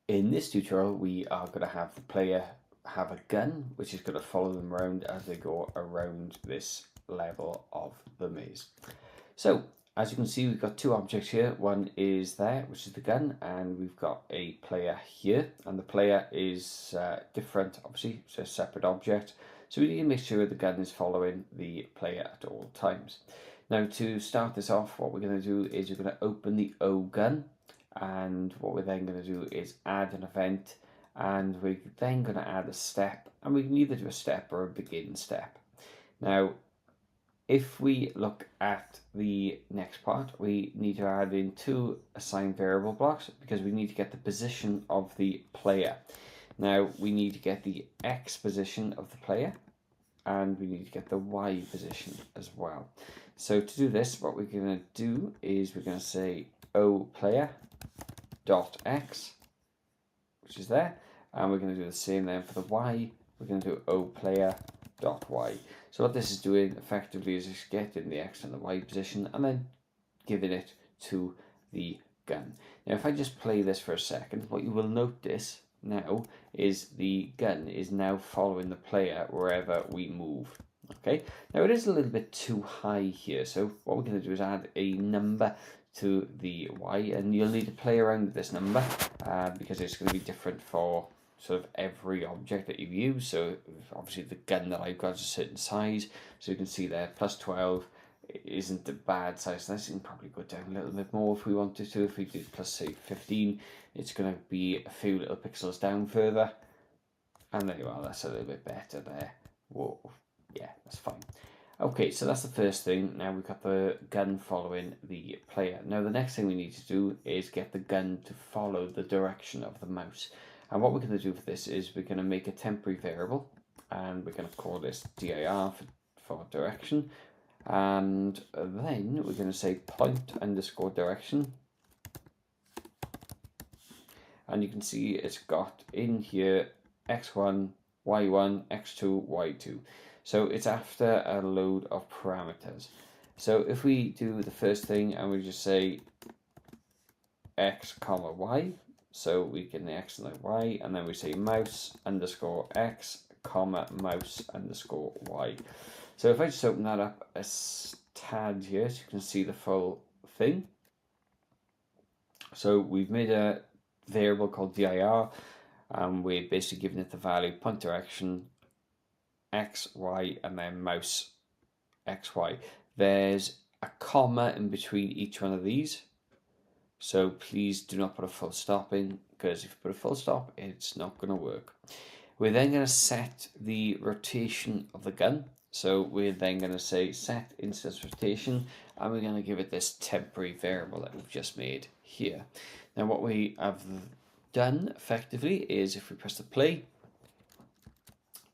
In this tutorial, we are going to have the player have a gun, which is going to follow them around as they go around this level of the maze. So, as you can see, we've got two objects here. One is there, which is the gun, and we've got a player here, and the player is different, obviously, it's a separate object. So we need to make sure the gun is following the player at all times. Now, to start this off, what we're going to do is we're going to open the O gun, and what we're then going to do is add an event, and we're then going to add a step, and we can either do a step or a begin step. Now, if we look at the next part, we need to add in two assigned variable blocks because we need to get the position of the player. Now, we need to get the X position of the player, and we need to get the Y position as well. So to do this, what we're going to do is we're going to say O player dot X, which is there, and we're going to do the same then for the Y. We're going to do O player dot Y. So what this is doing effectively is just getting the X and the Y position and then giving it to the gun. Now if I just play this for a second, what you will notice now is the gun is now following the player wherever we move. Okay, now it is a little bit too high here, so what we're going to do is add a number to the Y, and you'll need to play around with this number because it's going to be different for sort of every object that you use. So obviously the gun that I've got is a certain size, so you can see there plus 12 isn't a bad size. This can probably go down a little bit more if we wanted to. If we did plus say 15, it's going to be a few little pixels down further, and there you are, that's a little bit better there. Whoa, yeah, that's fine. Okay, so that's the first thing. Now we've got the gun following the player. Now the next thing we need to do is get the gun to follow the direction of the mouse. And what we're going to do for this is we're going to make a temporary variable, and we're going to call this dir for direction. And then we're going to say point underscore direction. And you can see it's got in here x1, y1, x2, y2. So it's after a load of parameters. So if we do the first thing and we just say x comma y, so we get the x and the y, and then we say mouse underscore x comma mouse underscore y. So if I just open that up a tad here, so you can see the full thing. So we've made a variable called dir, and we're basically giving it the value point direction x, y, and then mouse x, y. There's a comma in between each one of these, so please do not put a full stop in, because if you put a full stop, it's not going to work. We're then going to set the rotation of the gun. So we're then going to say set instance rotation, and we're going to give it this temporary variable that we've just made here. Now what we have done effectively is if we press the play,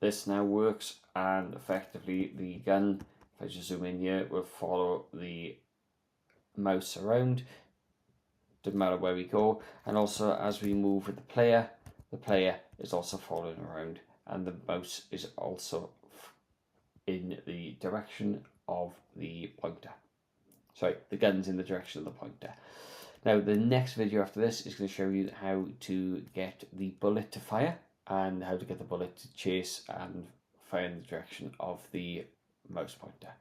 this now works, and effectively the gun, if I just zoom in here, will follow the mouse around, doesn't matter where we go. And also as we move with the player is also following around, and the mouse is also in the direction of the pointer. Sorry, the gun's in the direction of the pointer. Now the next video after this is going to show you how to get the bullet to fire, and how to get the bullet to chase and fire in the direction of the mouse pointer.